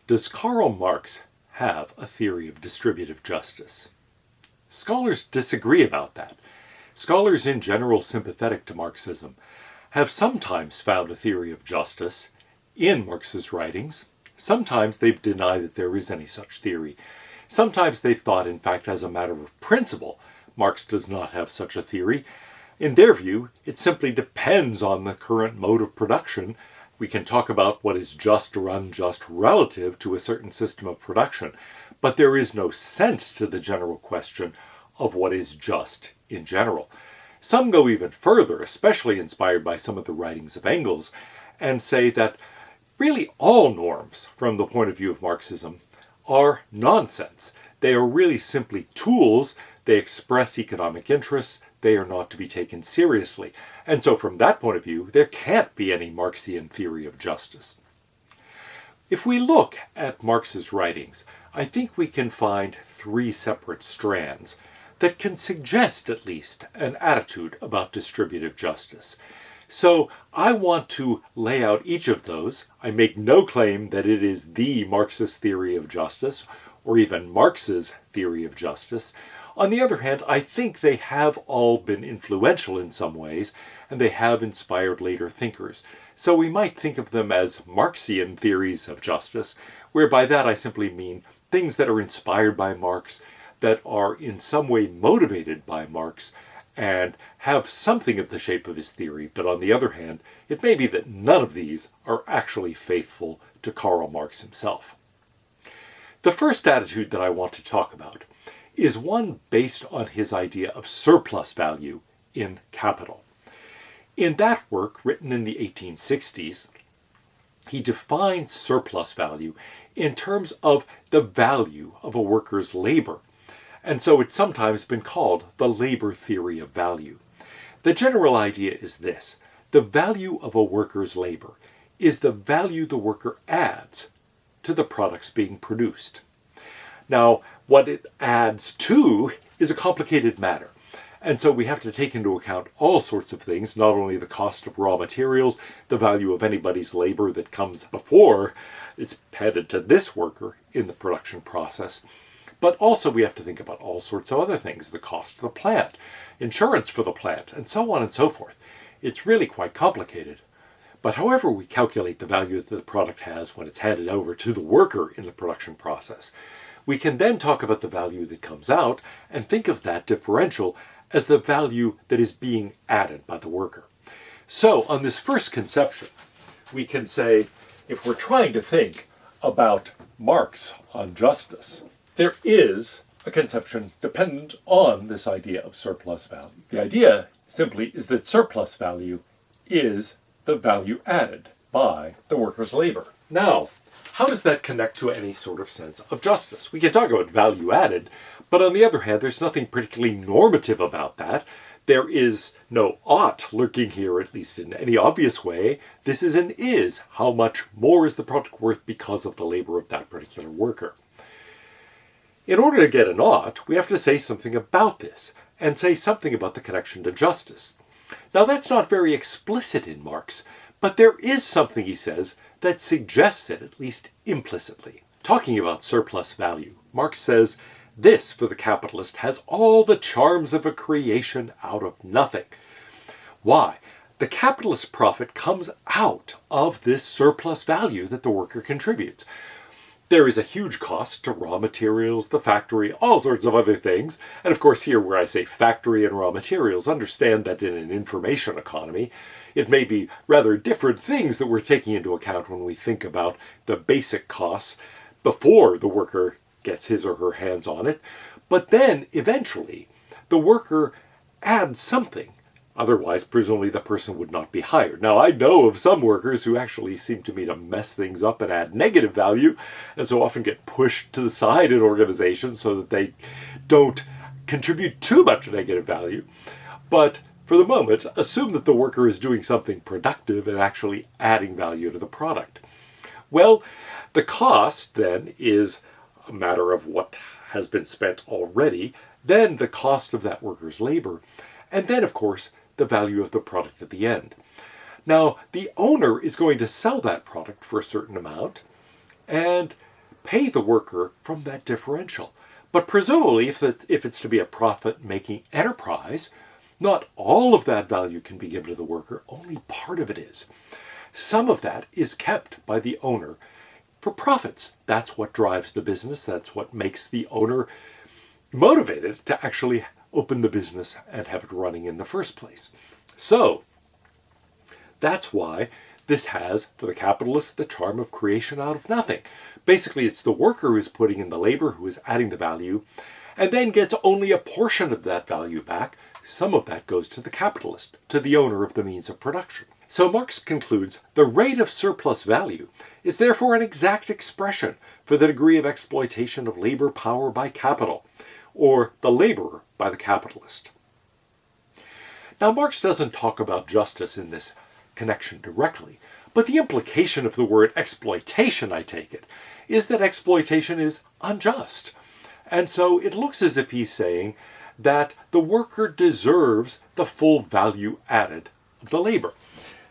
Does Karl Marx have a theory of distributive justice? Scholars disagree about that. Scholars in general sympathetic to Marxism have sometimes found a theory of justice in Marx's writings. Sometimes they've denied that there is any such theory. Sometimes they've thought, in fact, as a matter of principle, Marx does not have such a theory. In their view, it simply depends on the current mode of production. We can talk about what is just or unjust relative to a certain system of production, but there is no sense to the general question of what is just in general. Some go even further, especially inspired by some of the writings of Engels, and say that really all norms, from the point of view of Marxism, are nonsense. They are really simply tools. They express economic interests. They are not to be taken seriously. And so from that point of view, there can't be any Marxian theory of justice. If we look at Marx's writings, I think we can find three separate strands that can suggest at least an attitude about distributive justice. So I want to lay out each of those. I make no claim that it is the Marxist theory of justice, or even Marx's theory of justice. On the other hand, I think they have all been influential in some ways, and they have inspired later thinkers. So we might think of them as Marxian theories of justice, where by that I simply mean things that are inspired by Marx, that are in some way motivated by Marx, and have something of the shape of his theory, but on the other hand, it may be that none of these are actually faithful to Karl Marx himself. The first attitude that I want to talk about is one based on his idea of surplus value in capital. In that work, written in the 1860s, he defines surplus value in terms of the value of a worker's labor. And so it's sometimes been called the labor theory of value. The general idea is this: the value of a worker's labor is the value the worker adds to the products being produced. Now, what it adds to is a complicated matter. And so we have to take into account all sorts of things, not only the cost of raw materials, the value of anybody's labor that comes before it's handed to this worker in the production process, but also we have to think about all sorts of other things, the cost of the plant, insurance for the plant, and so on and so forth. It's really quite complicated. But however we calculate the value that the product has when it's handed over to the worker in the production process, we can then talk about the value that comes out and think of that differential as the value that is being added by the worker. So on this first conception, we can say, if we're trying to think about Marx on justice, there is a conception dependent on this idea of surplus value. The idea simply is that surplus value is the value added by the worker's labor. Now, how does that connect to any sort of sense of justice? We can talk about value added, but on the other hand, there's nothing particularly normative about that. There is no ought lurking here, at least in any obvious way. This is an is. How much more is the product worth because of the labor of that particular worker? In order to get an ought, we have to say something about this, and say something about the connection to justice. Now that's not very explicit in Marx, but there is something, he says, that suggests it, at least implicitly. Talking about surplus value, Marx says, this, for the capitalist, has all the charms of a creation out of nothing. Why? The capitalist's profit comes out of this surplus value that the worker contributes. There is a huge cost to raw materials, the factory, all sorts of other things. And of course here where I say factory and raw materials, understand that in an information economy, it may be rather different things that we're taking into account when we think about the basic costs before the worker gets his or her hands on it. But then eventually the worker adds something. Otherwise, presumably the person would not be hired. Now, I know of some workers who actually seem to me to mess things up and add negative value, and so often get pushed to the side in organizations so that they don't contribute too much negative value. But for the moment, assume that the worker is doing something productive and actually adding value to the product. Well, the cost then is a matter of what has been spent already, then the cost of that worker's labor, and then, of course, the value of the product at the end. Now, the owner is going to sell that product for a certain amount, and pay the worker from that differential. But presumably, if it's to be a profit-making enterprise, not all of that value can be given to the worker, only part of it is. Some of that is kept by the owner for profits. That's what drives the business. That's what makes the owner motivated to actually open the business and have it running in the first place. So, that's why this has, for the capitalist, the charm of creation out of nothing. Basically, it's the worker who is putting in the labor, who is adding the value, and then gets only a portion of that value back. Some of that goes to the capitalist, to the owner of the means of production. So Marx concludes, the rate of surplus value is therefore an exact expression for the degree of exploitation of labor power by capital, or the laborer by the capitalist. Now, Marx doesn't talk about justice in this connection directly, but the implication of the word exploitation, I take it, is that exploitation is unjust. And so it looks as if he's saying that the worker deserves the full value added of the labor.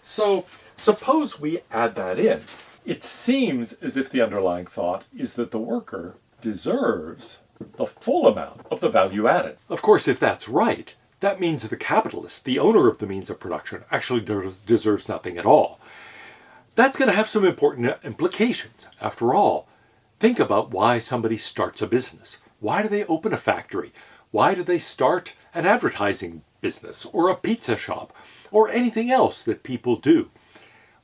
So suppose we add that in. It seems as if the underlying thought is that the worker deserves the full amount of the value added. Of course, if that's right, that means the capitalist, the owner of the means of production, actually deserves nothing at all. That's going to have some important implications. After all, think about why somebody starts a business. Why do they open a factory? Why do they start an advertising business or a pizza shop or anything else that people do?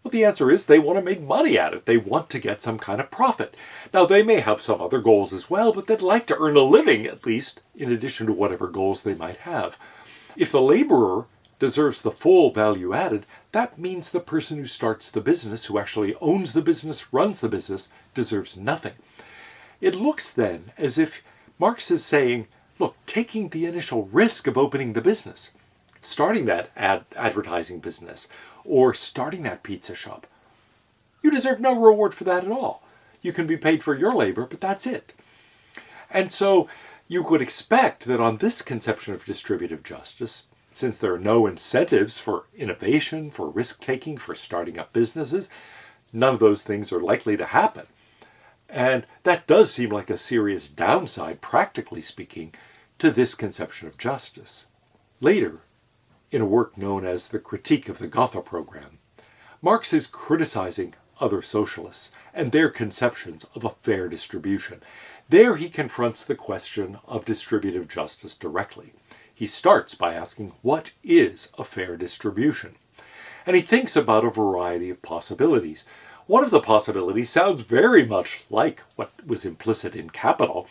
Well, the answer is they want to make money at it. They want to get some kind of profit. Now, they may have some other goals as well, but they'd like to earn a living, at least, in addition to whatever goals they might have. If the laborer deserves the full value added, that means the person who starts the business, who actually owns the business, runs the business, deserves nothing. It looks then as if Marx is saying, look, taking the initial risk of opening the business, starting that advertising business, or starting that pizza shop, you deserve no reward for that at all. You can be paid for your labor, but that's it. And so you could expect that on this conception of distributive justice, since there are no incentives for innovation, for risk-taking, for starting up businesses, none of those things are likely to happen. And that does seem like a serious downside, practically speaking, to this conception of justice. Later, in a work known as The Critique of the Gotha Program, Marx is criticizing other socialists and their conceptions of a fair distribution. There he confronts the question of distributive justice directly. He starts by asking, what is a fair distribution? And he thinks about a variety of possibilities. One of the possibilities sounds very much like what was implicit in capital.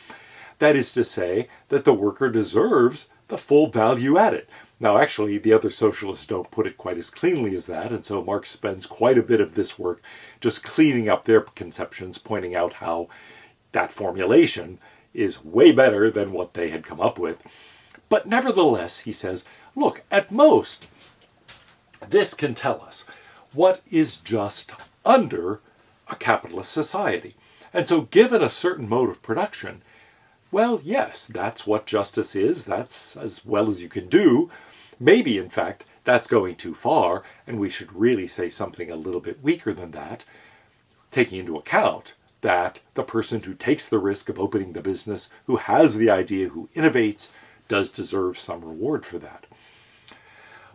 That is to say, that the worker deserves the full value added. Now, actually, the other socialists don't put it quite as cleanly as that, and so Marx spends quite a bit of this work just cleaning up their conceptions, pointing out how that formulation is way better than what they had come up with. But nevertheless, he says, look, at most, this can tell us what is just under a capitalist society. And so given a certain mode of production, well, yes, that's what justice is. That's as well as you can do. Maybe, in fact, that's going too far, and we should really say something a little bit weaker than that, taking into account that the person who takes the risk of opening the business, who has the idea, who innovates, does deserve some reward for that.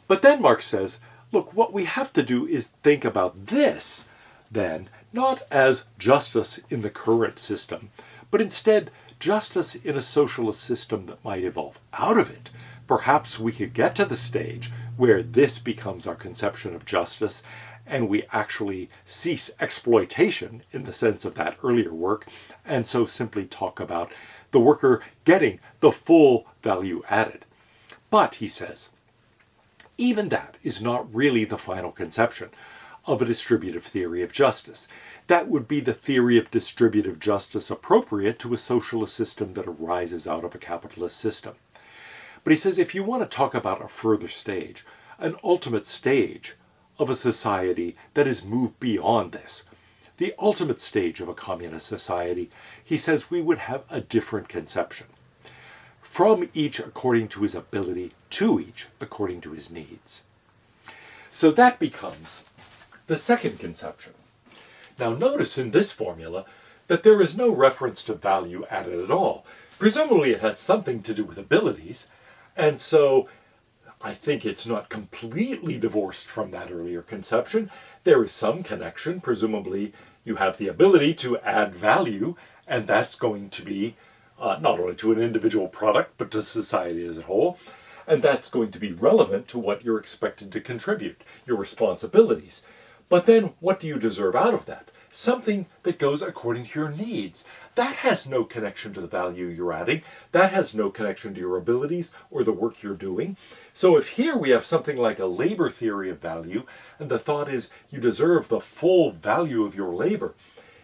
But then Marx says, look, what we have to do is think about this, then, not as justice in the current system, but instead justice in a socialist system that might evolve out of it. Perhaps we could get to the stage where this becomes our conception of justice and we actually cease exploitation in the sense of that earlier work, and so simply talk about the worker getting the full value added. But, he says, even that is not really the final conception of a distributive theory of justice. That would be the theory of distributive justice appropriate to a socialist system that arises out of a capitalist system. But he says if you want to talk about a further stage, an ultimate stage of a society that has moved beyond this, the ultimate stage of a communist society, he says we would have a different conception. From each according to his ability, to each according to his needs. So that becomes the second conception. Now notice in this formula, that there is no reference to value added at all. Presumably it has something to do with abilities, and so I think it's not completely divorced from that earlier conception. There is some connection. Presumably you have the ability to add value, and that's going to be not only to an individual product, but to society as a whole. And that's going to be relevant to what you're expected to contribute, your responsibilities. But then what do you deserve out of that? Something that goes according to your needs. That has no connection to the value you're adding. That has no connection to your abilities or the work you're doing. So if here we have something like a labor theory of value, and the thought is you deserve the full value of your labor,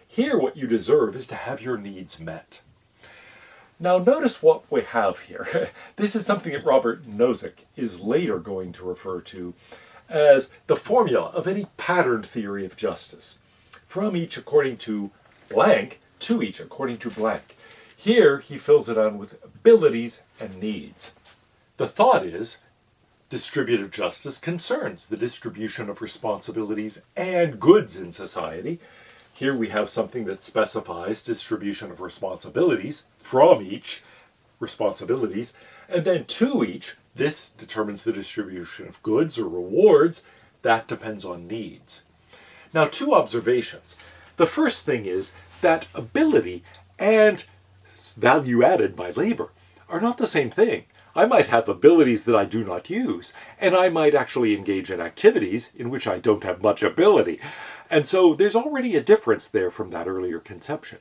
here what you deserve is to have your needs met. Now notice what we have here. This is something that Robert Nozick is later going to refer to as the formula of any patterned theory of justice. From each according to blank, to each according to blank. Here he fills it on with abilities and needs. The thought is, distributive justice concerns the distribution of responsibilities and goods in society. Here we have something that specifies distribution of responsibilities from each, responsibilities, and then to each, this determines the distribution of goods or rewards. That depends on needs. Now, two observations. The first thing is that ability and value added by labor are not the same thing. I might have abilities that I do not use, and I might actually engage in activities in which I don't have much ability. And so there's already a difference there from that earlier conception.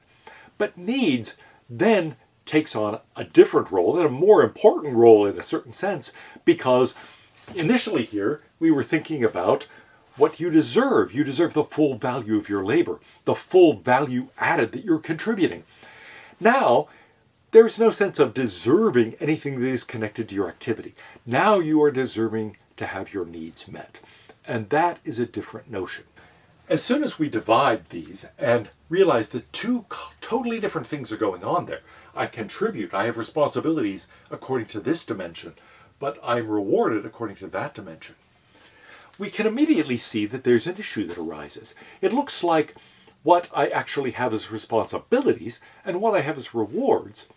But needs then takes on a different role, and a more important role in a certain sense, because initially here we were thinking about what you deserve. You deserve the full value of your labor, the full value added that you're contributing. Now, there's no sense of deserving anything that is connected to your activity. Now you are deserving to have your needs met. And that is a different notion. As soon as we divide these and realize that two totally different things are going on there, I contribute, I have responsibilities according to this dimension, but I'm rewarded according to that dimension, we can immediately see that there's an issue that arises. It looks like what I actually have as responsibilities and what I have as rewards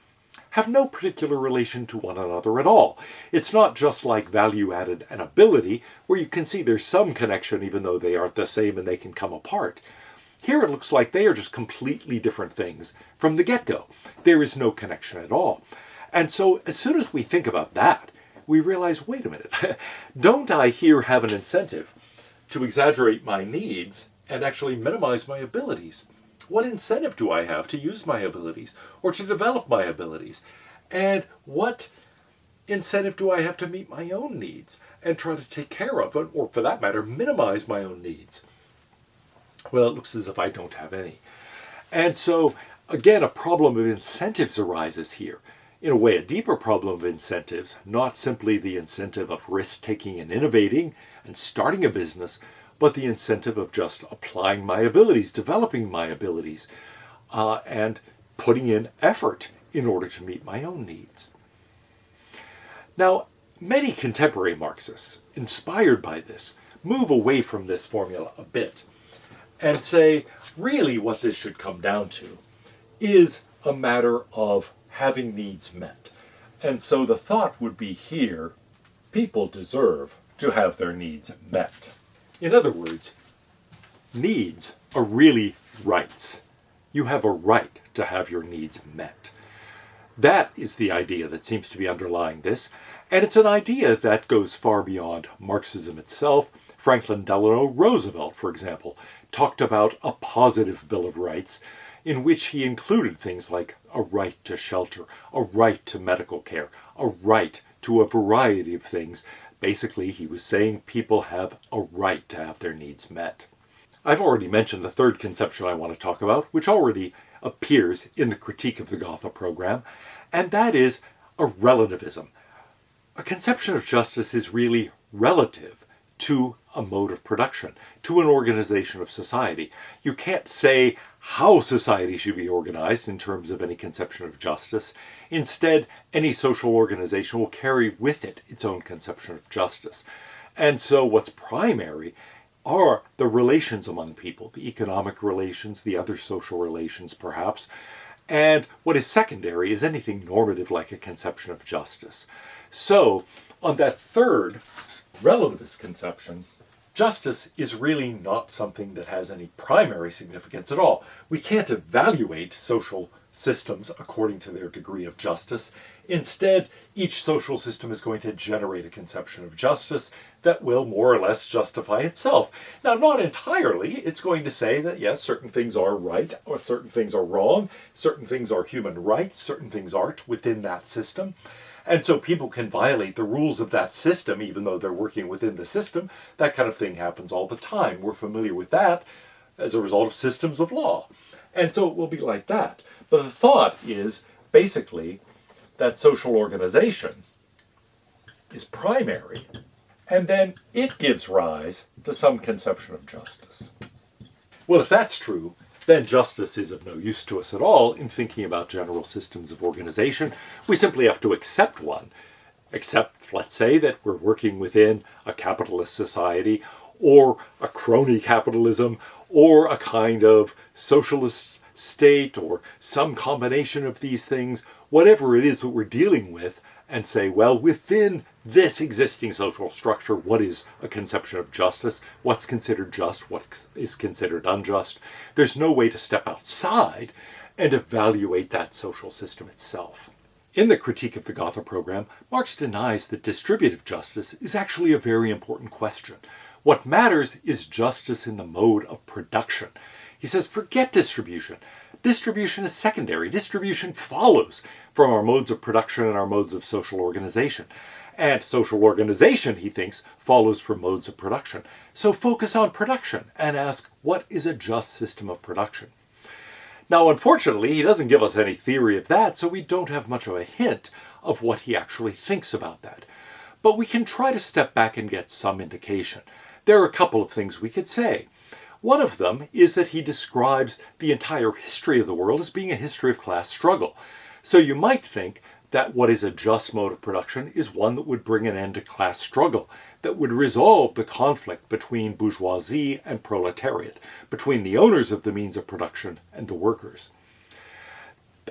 have no particular relation to one another at all. It's not just like value added and ability, where you can see there's some connection even though they aren't the same and they can come apart. Here it looks like they are just completely different things from the get-go. There is no connection at all. And so as soon as we think about that, we realize, wait a minute, don't I here have an incentive to exaggerate my needs and actually minimize my abilities? What incentive do I have to use my abilities or to develop my abilities? And what incentive do I have to meet my own needs and try to take care of, or for that matter, minimize my own needs? Well, it looks as if I don't have any. And so, again, a problem of incentives arises here. In a way, a deeper problem of incentives, not simply the incentive of risk-taking and innovating and starting a business, but the incentive of just applying my abilities, developing my abilities, and putting in effort in order to meet my own needs. Now, many contemporary Marxists, inspired by this, move away from this formula a bit and say, really what this should come down to is a matter of having needs met. And so the thought would be here, people deserve to have their needs met. In other words, needs are really rights. You have a right to have your needs met. That is the idea that seems to be underlying this, and it's an idea that goes far beyond Marxism itself. Franklin Delano Roosevelt, for example, talked about a positive Bill of Rights in which he included things like a right to shelter, a right to medical care, a right to a variety of things. Basically, he was saying people have a right to have their needs met. I've already mentioned the third conception I want to talk about, which already appears in the Critique of the Gotha program, and that is a relativism. A conception of justice is really relative to a mode of production, to an organization of society. You can't say how society should be organized in terms of any conception of justice. Instead, any social organization will carry with it its own conception of justice. And so what's primary are the relations among people, the economic relations, the other social relations perhaps, and what is secondary is anything normative like a conception of justice. So, on that third relativist conception, justice is really not something that has any primary significance at all. We can't evaluate social systems according to their degree of justice. Instead, each social system is going to generate a conception of justice that will more or less justify itself. Now, not entirely. It's going to say that, yes, certain things are right, or certain things are wrong, certain things are human rights, certain things aren't within that system. And so people can violate the rules of that system even though they're working within the system. That kind of thing happens all the time. We're familiar with that as a result of systems of law. And so it will be like that. But the thought is basically that social organization is primary, and then it gives rise to some conception of justice. Well, if that's true, then justice is of no use to us at all in thinking about general systems of organization. We simply have to accept one. Except, let's say, that we're working within a capitalist society, or a crony capitalism, or a kind of socialist state, or some combination of these things, whatever it is that we're dealing with, and say, well, within this existing social structure, what is a conception of justice? What's considered just? What is considered unjust? There's no way to step outside and evaluate that social system itself. In the Critique of the Gotha program, Marx denies that distributive justice is actually a very important question. What matters is justice in the mode of production. He says, forget distribution. Distribution is secondary. Distribution follows from our modes of production and our modes of social organization. And social organization, he thinks, follows from modes of production. So focus on production and ask, what is a just system of production? Now, unfortunately, he doesn't give us any theory of that, so we don't have much of a hint of what he actually thinks about that. But we can try to step back and get some indication. There are a couple of things we could say. One of them is that he describes the entire history of the world as being a history of class struggle. So you might think that what is a just mode of production is one that would bring an end to class struggle, that would resolve the conflict between bourgeoisie and proletariat, between the owners of the means of production and the workers.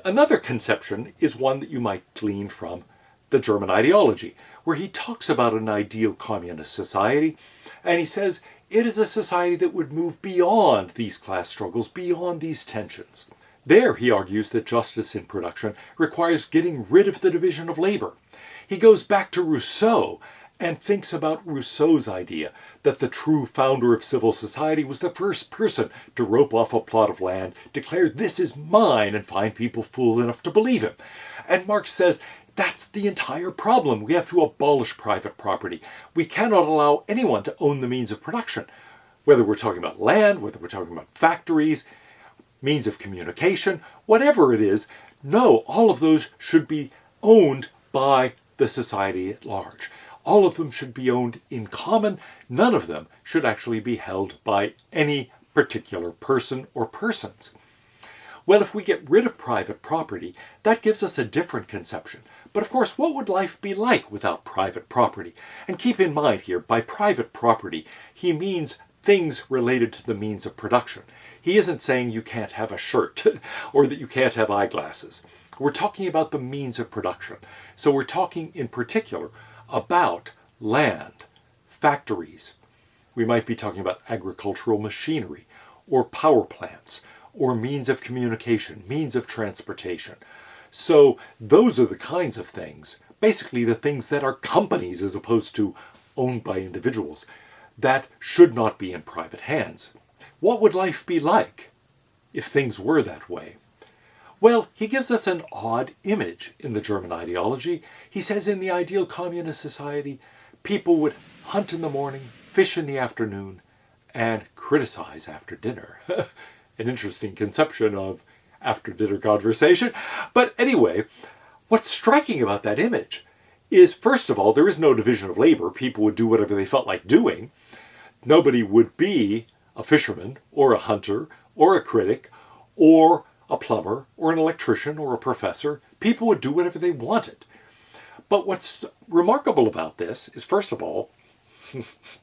Another conception is one that you might glean from the German ideology, where he talks about an ideal communist society, and he says it is a society that would move beyond these class struggles, beyond these tensions. There, he argues that justice in production requires getting rid of the division of labor. He goes back to Rousseau and thinks about Rousseau's idea that the true founder of civil society was the first person to rope off a plot of land, declare this is mine, and find people fool enough to believe him. And Marx says that's the entire problem. We have to abolish private property. We cannot allow anyone to own the means of production, whether we're talking about land, whether we're talking about factories, means of communication, whatever it is. No, all of those should be owned by the society at large. All of them should be owned in common. None of them should actually be held by any particular person or persons. Well, if we get rid of private property, that gives us a different conception. But of course, what would life be like without private property? And keep in mind here, by private property, he means things related to the means of production. He isn't saying you can't have a shirt or that you can't have eyeglasses. We're talking about the means of production. So we're talking in particular about land, factories. We might be talking about agricultural machinery or power plants or means of communication, means of transportation. So those are the kinds of things, basically the things that are companies as opposed to owned by individuals, that should not be in private hands. What would life be like if things were that way? Well, he gives us an odd image in the German ideology. He says in the ideal communist society, people would hunt in the morning, fish in the afternoon, and criticize after dinner. An interesting conception of after-dinner conversation. But anyway, what's striking about that image is, first of all, there is no division of labor. People would do whatever they felt like doing. Nobody would be a fisherman or a hunter or a critic or a plumber or an electrician or a professor. People would do whatever they wanted. But what's remarkable about this is, first of all,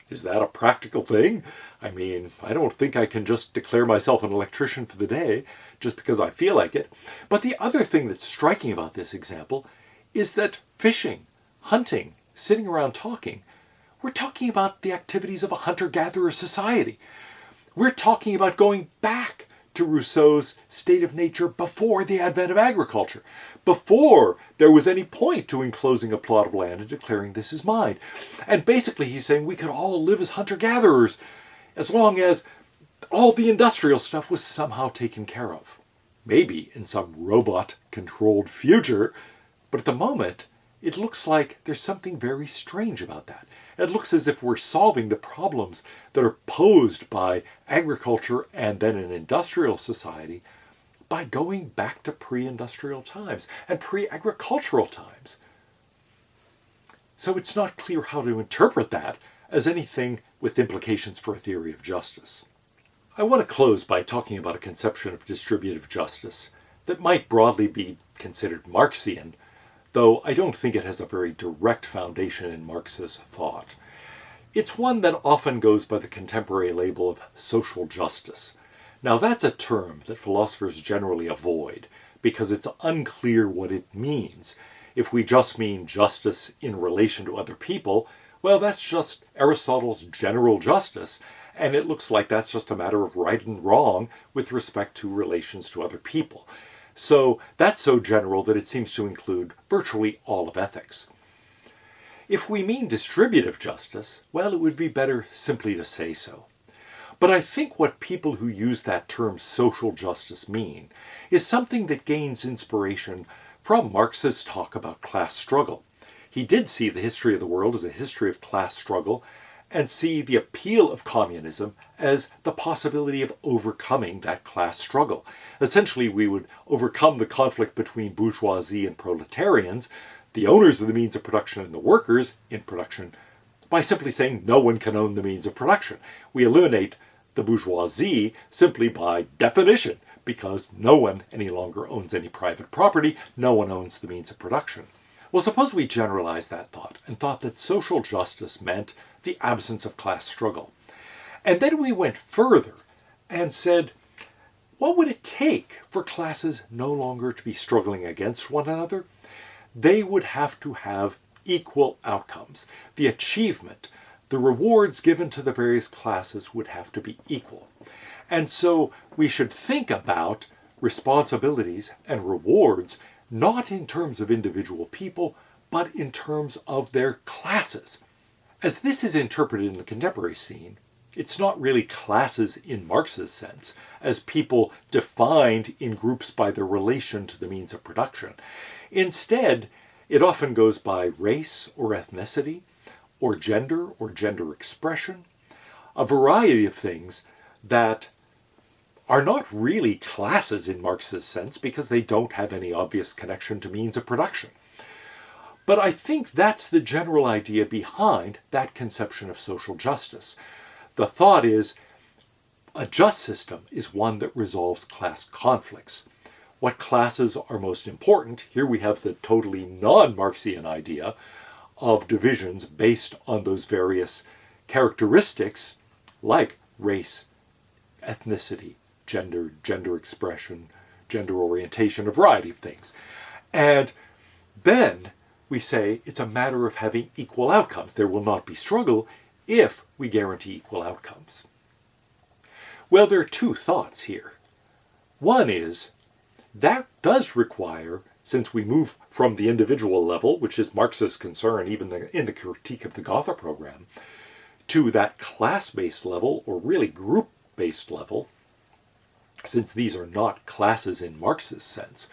Is that a practical thing? I mean, I don't think I can just declare myself an electrician for the day just because I feel like it. But the other thing that's striking about this example is that fishing, hunting, sitting around talking, we're talking about the activities of a hunter-gatherer society. We're talking about going back to Rousseau's state of nature before the advent of agriculture, before there was any point to enclosing a plot of land and declaring this is mine. And basically he's saying we could all live as hunter-gatherers as long as all the industrial stuff was somehow taken care of. Maybe in some robot-controlled future, but at the moment it looks like there's something very strange about that. It looks as if we're solving the problems that are posed by agriculture and then an industrial society by going back to pre-industrial times and pre-agricultural times. So it's not clear how to interpret that as anything with implications for a theory of justice. I want to close by talking about a conception of distributive justice that might broadly be considered Marxian, though I don't think it has a very direct foundation in Marx's thought. It's one that often goes by the contemporary label of social justice. Now that's a term that philosophers generally avoid because it's unclear what it means. If we just mean justice in relation to other people, well, that's just Aristotle's general justice, and it looks like that's just a matter of right and wrong with respect to relations to other people. So that's so general that it seems to include virtually all of ethics. If we mean distributive justice, well, it would be better simply to say so. But I think what people who use that term social justice mean is something that gains inspiration from Marx's talk about class struggle. He did see the history of the world as a history of class struggle and see the appeal of communism as the possibility of overcoming that class struggle. Essentially, we would overcome the conflict between bourgeoisie and proletarians, the owners of the means of production and the workers in production, by simply saying no one can own the means of production. We eliminate the bourgeoisie simply by definition, because no one any longer owns any private property, no one owns the means of production. Well, suppose we generalize that thought and thought that social justice meant the absence of class struggle. And then we went further and said, what would it take for classes no longer to be struggling against one another? They would have to have equal outcomes. The achievement, the rewards given to the various classes would have to be equal. And so we should think about responsibilities and rewards not in terms of individual people, but in terms of their classes. As this is interpreted in the contemporary scene, it's not really classes in Marx's sense, as people defined in groups by their relation to the means of production. Instead, it often goes by race or ethnicity, or gender expression, a variety of things that are not really classes in Marx's sense because they don't have any obvious connection to means of production. But I think that's the general idea behind that conception of social justice. The thought is, a just system is one that resolves class conflicts. What classes are most important? Here we have the totally non-Marxian idea of divisions based on those various characteristics like race, ethnicity, gender expression, gender orientation, a variety of things. And then we say it's a matter of having equal outcomes. There will not be struggle if we guarantee equal outcomes. Well, there are two thoughts here. One is, that does require, since we move from the individual level, which is Marx's concern even in the critique of the Gotha program, to that class-based level, or really group-based level, since these are not classes in Marx's sense,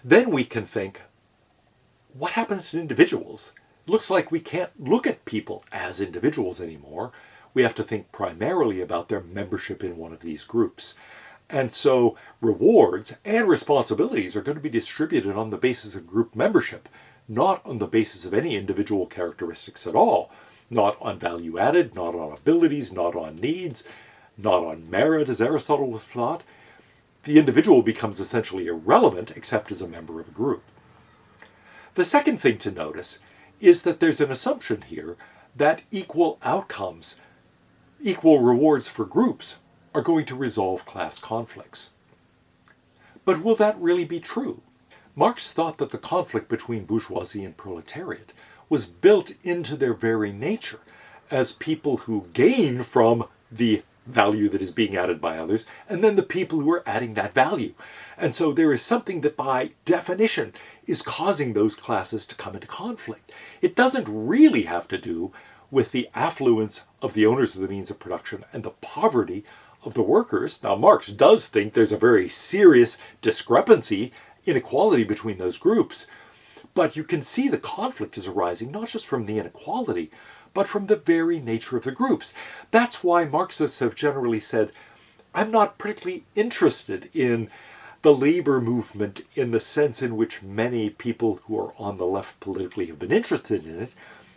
then we can think, what happens to individuals? It looks like we can't look at people as individuals anymore. We have to think primarily about their membership in one of these groups. And so rewards and responsibilities are going to be distributed on the basis of group membership, not on the basis of any individual characteristics at all. Not on value added, not on abilities, not on needs, not on merit, as Aristotle would have thought. The individual becomes essentially irrelevant except as a member of a group. The second thing to notice is that there's an assumption here that equal outcomes, equal rewards for groups, are going to resolve class conflicts. But will that really be true? Marx thought that the conflict between bourgeoisie and proletariat was built into their very nature as people who gain from the value that is being added by others, and then the people who are adding that value. And so there is something that by definition is causing those classes to come into conflict. It doesn't really have to do with the affluence of the owners of the means of production and the poverty of the workers. Now, Marx does think there's a very serious discrepancy, inequality between those groups, but you can see the conflict is arising not just from the inequality, but from the very nature of the groups. That's why Marxists have generally said, I'm not particularly interested in the labor movement in the sense in which many people who are on the left politically have been interested in it,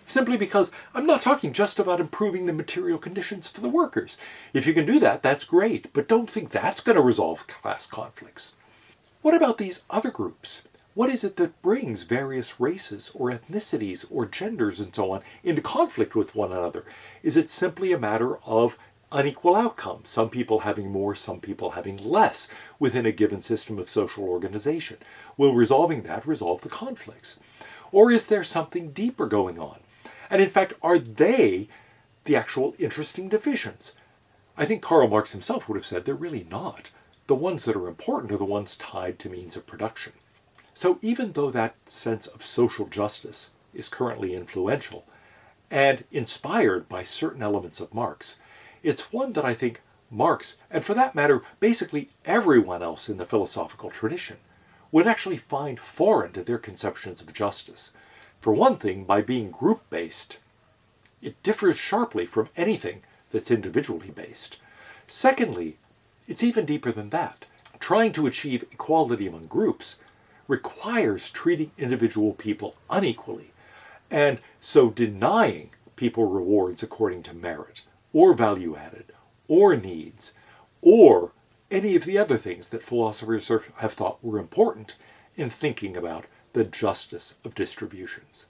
simply because I'm not talking just about improving the material conditions for the workers. If you can do that, that's great, but don't think that's going to resolve class conflicts. What about these other groups? What is it that brings various races or ethnicities or genders and so on into conflict with one another? Is it simply a matter of unequal outcomes, some people having more, some people having less within a given system of social organization? Will resolving that resolve the conflicts? Or is there something deeper going on? And in fact, are they the actual interesting divisions? I think Karl Marx himself would have said they're really not. The ones that are important are the ones tied to means of production. So even though that sense of social justice is currently influential and inspired by certain elements of Marx, it's one that I think Marx, and for that matter, basically everyone else in the philosophical tradition, would actually find foreign to their conceptions of justice. For one thing, by being group-based, it differs sharply from anything that's individually based. Secondly, it's even deeper than that. Trying to achieve equality among groups requires treating individual people unequally, and so denying people rewards according to merit, or value added, or needs, or any of the other things that philosophers have thought were important in thinking about the justice of distributions.